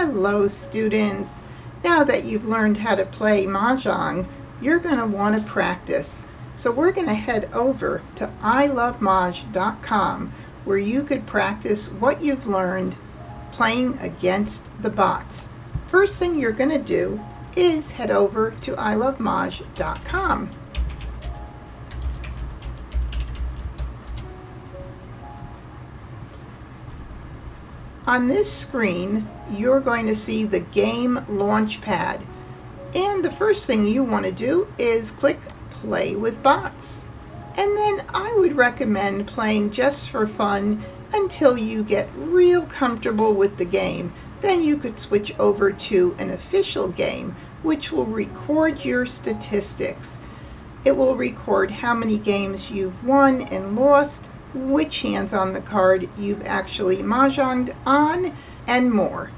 Hello students! Now that you've learned how to play Mahjong, you're going to want to practice. So we're going to head over to ilovemahj.com where you could practice what you've learned playing against the bots. First thing you're going to do is head over to ilovemahj.com. On this screen, you're going to see the game launchpad. And the first thing you want to do is click Play with Bots. And then I would recommend playing just for fun until you get real comfortable with the game. Then you could switch over to an official game, which will record your statistics. It will record how many games you've won and lost, which hands on the card you've actually mahjonged on, and more.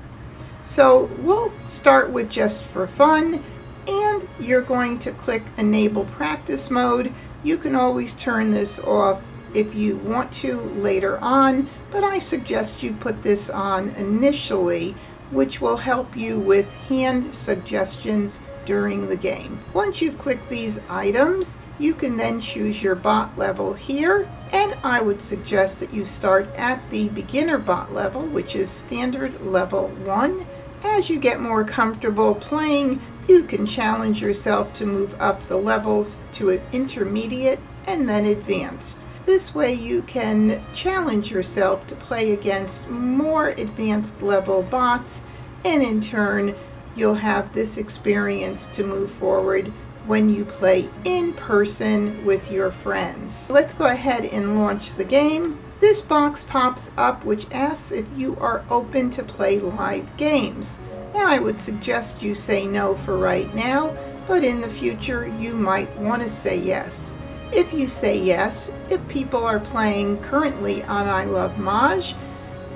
So we'll start with just for fun, and you're going to click Enable Practice Mode. You can always turn this off if you want to later on, but I suggest you put this on initially, which will help you with hand suggestions during the game. Once you've clicked these items, you can then choose your bot level here, and I would suggest that you start at the beginner bot level, which is standard level 1. As you get more comfortable playing, you can challenge yourself to move up the levels to an intermediate and then advanced. This way you can challenge yourself to play against more advanced level bots, and in turn you'll have this experience to move forward when you play in person with your friends. Let's go ahead and launch the game. This box pops up which asks if you are open to play live games. Now I would suggest you say no for right now, but in the future you might want to say yes. If you say yes, if people are playing currently on I Love Mahj,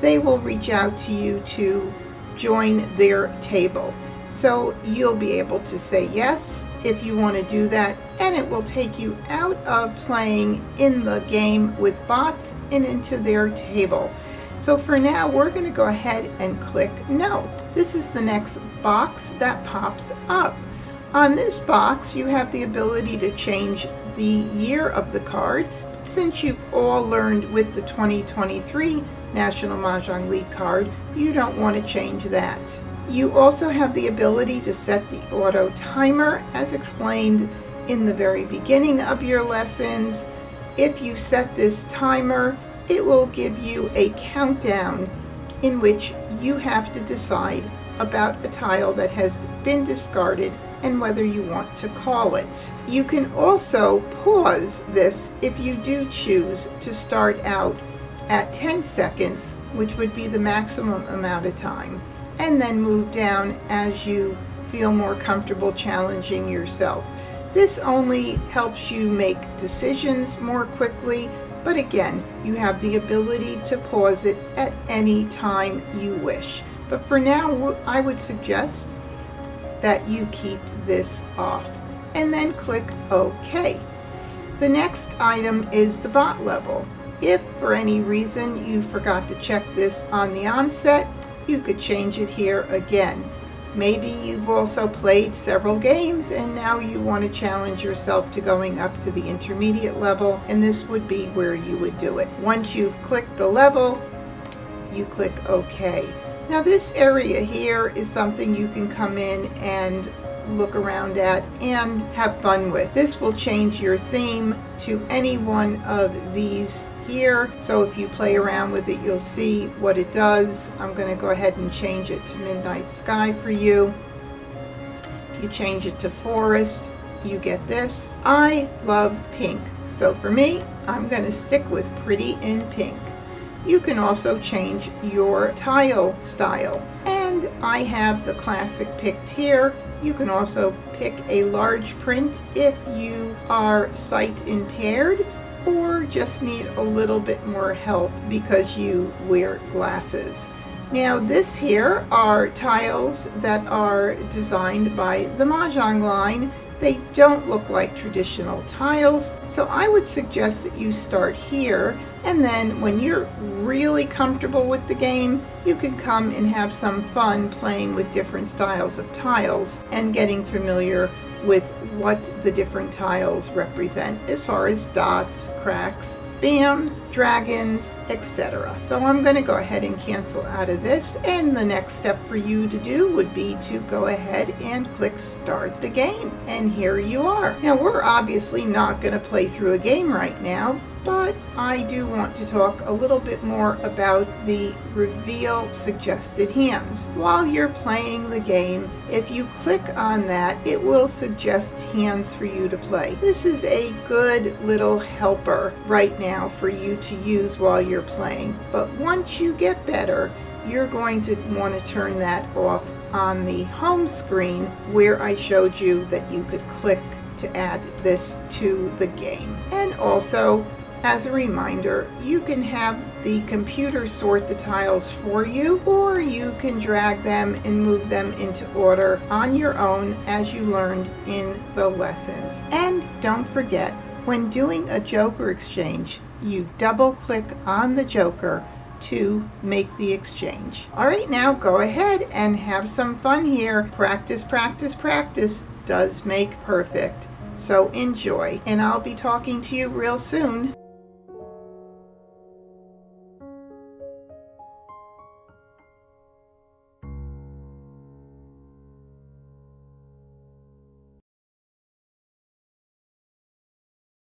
they will reach out to you to join their table. So you'll be able to say yes if you want to do that, and it will take you out of playing in the game with bots and into their table. So for now, we're going to go ahead and click no. This is the next box that pops up. On this box, you have the ability to change the year of the card. But since you've all learned with the 2023 National Mahjong League card, you don't want to change that. You also have the ability to set the auto timer as explained in the very beginning of your lessons. If you set this timer, it will give you a countdown in which you have to decide about a tile that has been discarded and whether you want to call it. You can also pause this if you do choose to start out at 10 seconds, which would be the maximum amount of time, and then move down as you feel more comfortable challenging yourself. This only helps you make decisions more quickly, but again, you have the ability to pause it at any time you wish. But for now, I would suggest that you keep this off and then click OK. The next item is the bot level. If for any reason you forgot to check this on the onset, you could change it here again. Maybe you've also played several games and now you want to challenge yourself to going up to the intermediate level, and this would be where you would do it. Once you've clicked the level, you click OK. Now this area here is something you can come in and look around at and have fun with. This will change your theme to any one of these here. So if you play around with it, you'll see what it does. I'm going to go ahead and change it to Midnight Sky for you. If you change it to Forest, you get this. I love pink. So for me, I'm going to stick with Pretty in Pink. You can also change your tile style, and I have the classic picked here. You can also pick a large print if you are sight impaired or just need a little bit more help because you wear glasses. Now this here are tiles that are designed by the Mahjong line. They don't look like traditional tiles, so I would suggest that you start here, and then when you're really comfortable with the game, you can come and have some fun playing with different styles of tiles and getting familiar with what the different tiles represent as far as dots, cracks, bams, dragons, etc. So I'm going to go ahead and cancel out of this, and the next step for you to do would be to go ahead and click start the game. And here you are. Now we're obviously not going to play through a game right now, but I do want to talk a little bit more about the reveal suggested hands. While you're playing the game, if you click on that, it will suggest hands for you to play. This is a good little helper right now for you to use while you're playing. But once you get better, you're going to want to turn that off on the home screen where I showed you that you could click to add this to the game. And also, as a reminder, you can have the computer sort the tiles for you, or you can drag them and move them into order on your own as you learned in the lessons. And don't forget, when doing a joker exchange, you double click on the joker to make the exchange. All right, now go ahead and have some fun here. Practice, practice, practice does make perfect. So enjoy, and I'll be talking to you real soon.